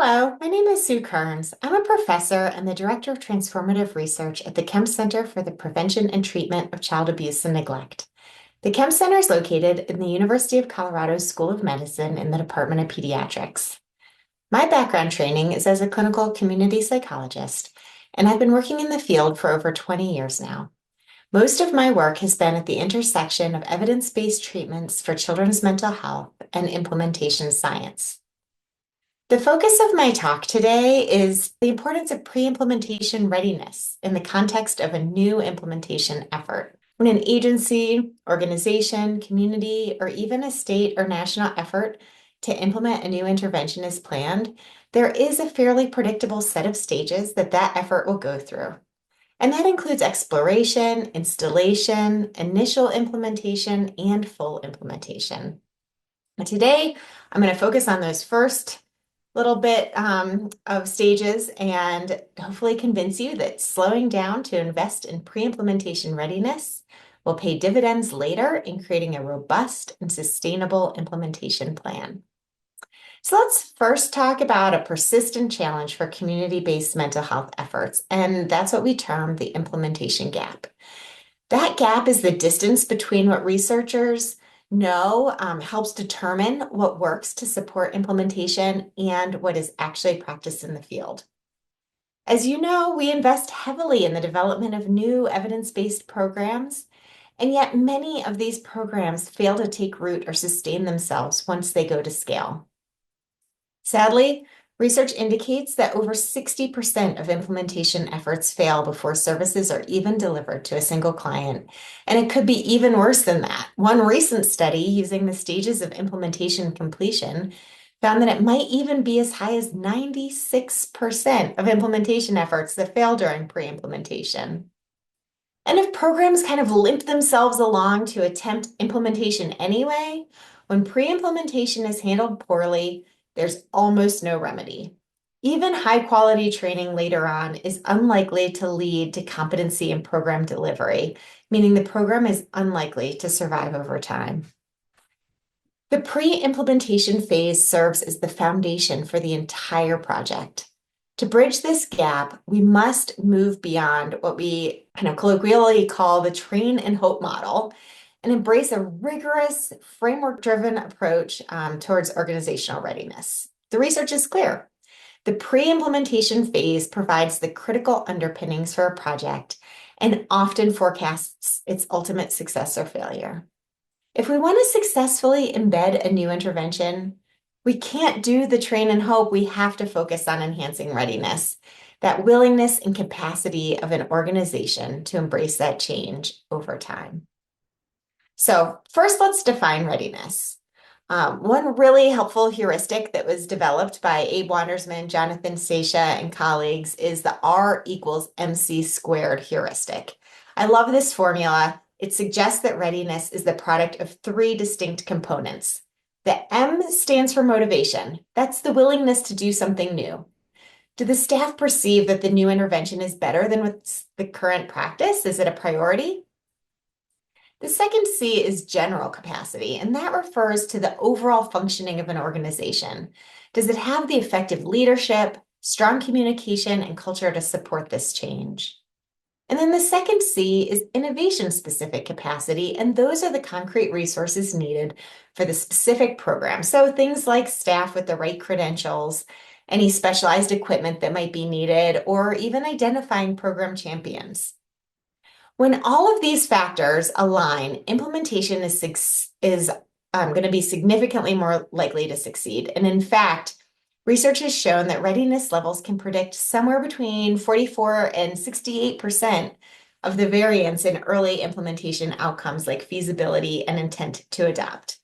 Hello, my name is Sue Kerns. I'm a professor and the Director of Transformative Research at the Kempe Center for the Prevention and Treatment of Child Abuse and Neglect. The Kempe Center is located in the University of Colorado School of Medicine in the Department of Pediatrics. My background training is as a clinical community psychologist, and I've been working in the field for over 20 years now. Most of my work has been at the intersection of evidence-based treatments for children's mental health and implementation science. The focus of my talk today is the importance of pre-implementation readiness in the context of a new implementation effort. When an agency, organization, community, or even a state or national effort to implement a new intervention is planned, there is a fairly predictable set of stages that effort will go through. And that includes exploration, installation, initial implementation, and full implementation. But today, I'm going to focus on those first little bit of stages and hopefully convince you that slowing down to invest in pre-implementation readiness will pay dividends later in creating a robust and sustainable implementation plan. So let's first talk about a persistent challenge for community-based mental health efforts, and that's what we term the implementation gap. That gap is the distance between what researchers know helps determine what works to support implementation and what is actually practiced in the field. As you know, we invest heavily in the development of new evidence-based programs, and yet many of these programs fail to take root or sustain themselves once they go to scale. Sadly, research indicates that over 60% of implementation efforts fail before services are even delivered to a single client, and it could be even worse than that. One recent study using the stages of implementation completion found that it might even be as high as 96% of implementation efforts that fail during pre-implementation. And if programs kind of limp themselves along to attempt implementation anyway, when pre-implementation is handled poorly, there's almost no remedy. Even high-quality training later on is unlikely to lead to competency in program delivery, meaning the program is unlikely to survive over time. The pre-implementation phase serves as the foundation for the entire project. To bridge this gap, we must move beyond what we kind of colloquially call the train and hope model and embrace a rigorous, framework-driven approach towards organizational readiness. The research is clear. The pre-implementation phase provides the critical underpinnings for a project and often forecasts its ultimate success or failure. If we want to successfully embed a new intervention, we can't do the train and hope. We have to focus on enhancing readiness, that willingness and capacity of an organization to embrace that change over time. So first, let's define readiness. One really helpful heuristic that was developed by Abe Wandersman, Jonathan Stacia, and colleagues is the R equals MC squared heuristic. I love this formula. It suggests that readiness is the product of three distinct components. The M stands for motivation. That's the willingness to do something new. Do the staff perceive that the new intervention is better than what's the current practice? Is it a priority? The second C is general capacity, and that refers to the overall functioning of an organization. Does it have the effective leadership, strong communication, and culture to support this change? And then the second C is innovation-specific capacity, and those are the concrete resources needed for the specific program. So things like staff with the right credentials, any specialized equipment that might be needed, or even identifying program champions. When all of these factors align, implementation is going to be significantly more likely to succeed. And in fact, research has shown that readiness levels can predict somewhere between 44 and 68% of the variance in early implementation outcomes like feasibility and intent to adopt.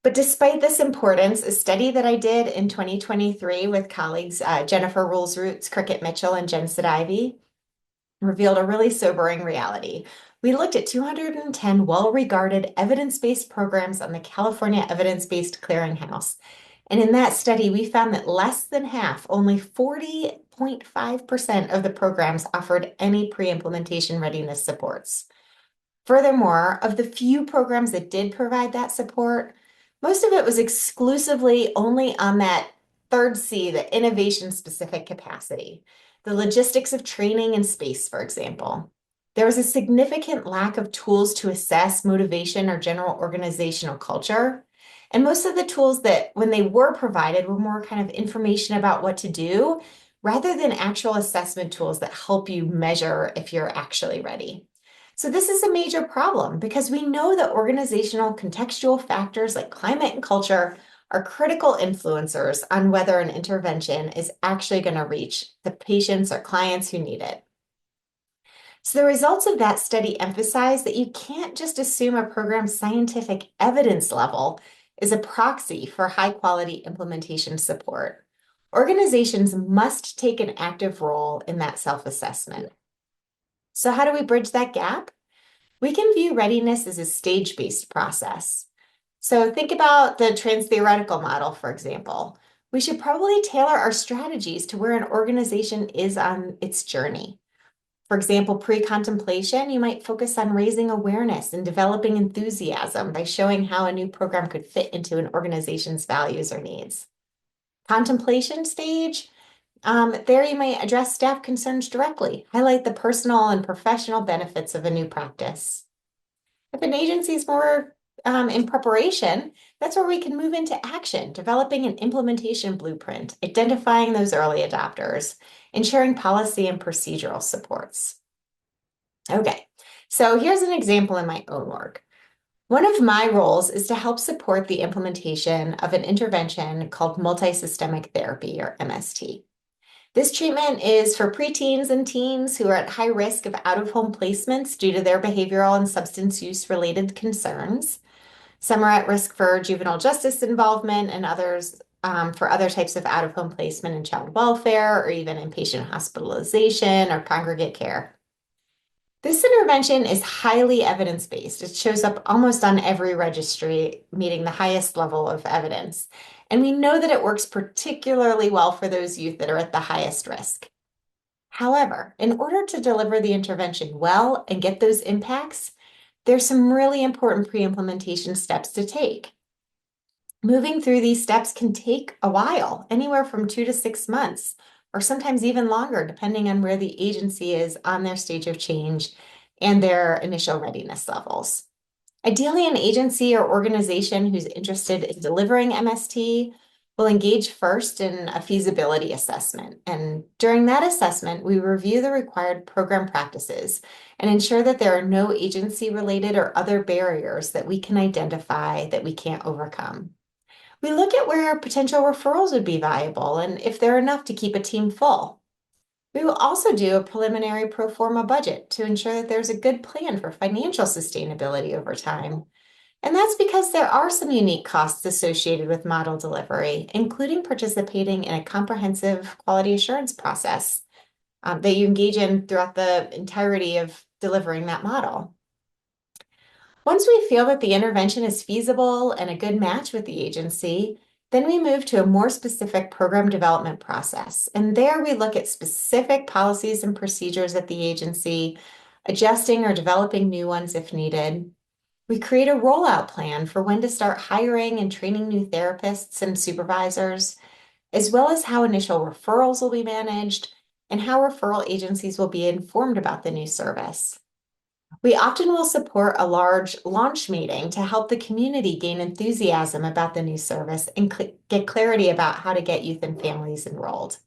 But despite this importance, a study that I did in 2023 with colleagues Jennifer Rules-Roots, Cricket Mitchell, and Jen Sidivy revealed a really sobering reality. We looked at 210 well-regarded evidence-based programs on the California Evidence-Based Clearinghouse. And in that study, we found that less than half, only 40.5% of the programs offered any pre-implementation readiness supports. Furthermore, of the few programs that did provide that support, most of it was exclusively only on that third C, the innovation-specific capacity, the logistics of training and space, for example. There was a significant lack of tools to assess motivation or general organizational culture. And most of the tools that, when they were provided, were more kind of information about what to do rather than actual assessment tools that help you measure if you're actually ready. So this is a major problem because we know that organizational contextual factors like climate and culture are critical influencers on whether an intervention is actually going to reach the patients or clients who need it. So the results of that study emphasize that you can't just assume a program's scientific evidence level is a proxy for high quality implementation support. Organizations must take an active role in that self-assessment. So how do we bridge that gap? We can view readiness as a stage-based process. So think about the trans-theoretical model, for example. We should probably tailor our strategies to where an organization is on its journey. For example, pre-contemplation, you might focus on raising awareness and developing enthusiasm by showing how a new program could fit into an organization's values or needs. Contemplation stage, there you might address staff concerns directly, highlight the personal and professional benefits of a new practice. If an agency is more in preparation, that's where we can move into action, developing an implementation blueprint, identifying those early adopters, ensuring policy and procedural supports. Okay, so here's an example in my own work. One of my roles is to help support the implementation of an intervention called multisystemic therapy, or MST. This treatment is for preteens and teens who are at high risk of out-of-home placements due to their behavioral and substance use-related concerns. Some are at risk for juvenile justice involvement and others for other types of out-of-home placement in child welfare or even inpatient hospitalization or congregate care. This intervention is highly evidence-based. It shows up almost on every registry, meeting the highest level of evidence. And we know that it works particularly well for those youth that are at the highest risk. However, in order to deliver the intervention well and get those impacts, there's some really important pre-implementation steps to take. Moving through these steps can take a while, anywhere from 2 to 6 months, or sometimes even longer, depending on where the agency is on their stage of change and their initial readiness levels. Ideally, an agency or organization who's interested in delivering MST will engage first in a feasibility assessment. And during that assessment, we review the required program practices and ensure that there are no agency-related or other barriers that we can identify that we can't overcome. We look at where potential referrals would be viable and if they're enough to keep a team full. We will also do a preliminary pro forma budget to ensure that there's a good plan for financial sustainability over time. And that's because there are some unique costs associated with model delivery, including participating in a comprehensive quality assurance process that you engage in throughout the entirety of delivering that model. Once we feel that the intervention is feasible and a good match with the agency, then we move to a more specific program development process. And there we look at specific policies and procedures at the agency, adjusting or developing new ones if needed. We create a rollout plan for when to start hiring and training new therapists and supervisors, as well as how initial referrals will be managed and how referral agencies will be informed about the new service. We often will support a large launch meeting to help the community gain enthusiasm about the new service and get clarity about how to get youth and families enrolled.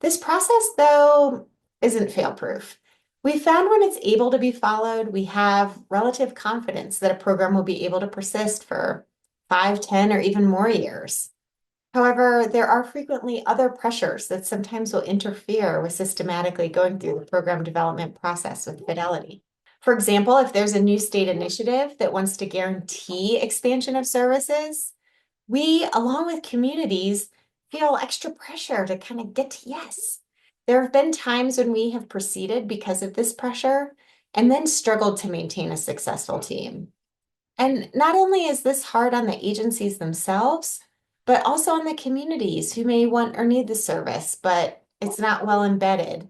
This process, though, isn't fail-proof. We found when it's able to be followed, we have relative confidence that a program will be able to persist for 5, 10, or even more years. However, there are frequently other pressures that sometimes will interfere with systematically going through the program development process with fidelity. For example, if there's a new state initiative that wants to guarantee expansion of services, we, along with communities, feel extra pressure to kind of get to yes. There have been times when we have proceeded because of this pressure and then struggled to maintain a successful team. And not only is this hard on the agencies themselves, but also on the communities who may want or need the service, but it's not well embedded.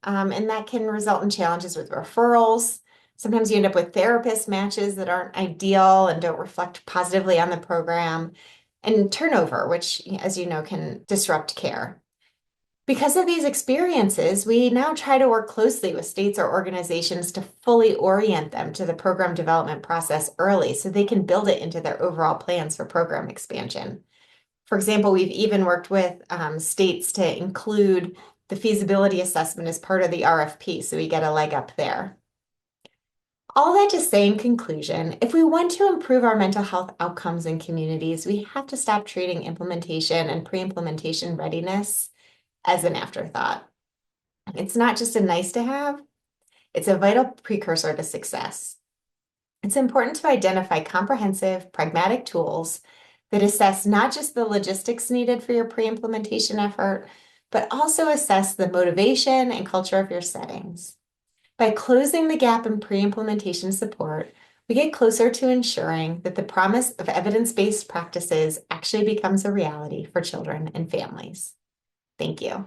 And that can result in challenges with referrals. Sometimes you end up with therapist matches that aren't ideal and don't reflect positively on the program. and turnover, which, as you know, can disrupt care. Because of these experiences, we now try to work closely with states or organizations to fully orient them to the program development process early so they can build it into their overall plans for program expansion. For example, we've even worked with states to include the feasibility assessment as part of the RFP, so we get a leg up there. All that to say in conclusion, if we want to improve our mental health outcomes in communities, we have to stop treating implementation and pre-implementation readiness as an afterthought. It's not just a nice to have, it's a vital precursor to success. It's important to identify comprehensive, pragmatic tools that assess not just the logistics needed for your pre-implementation effort, but also assess the motivation and culture of your settings. By closing the gap in pre-implementation support, we get closer to ensuring that the promise of evidence-based practices actually becomes a reality for children and families. Thank you.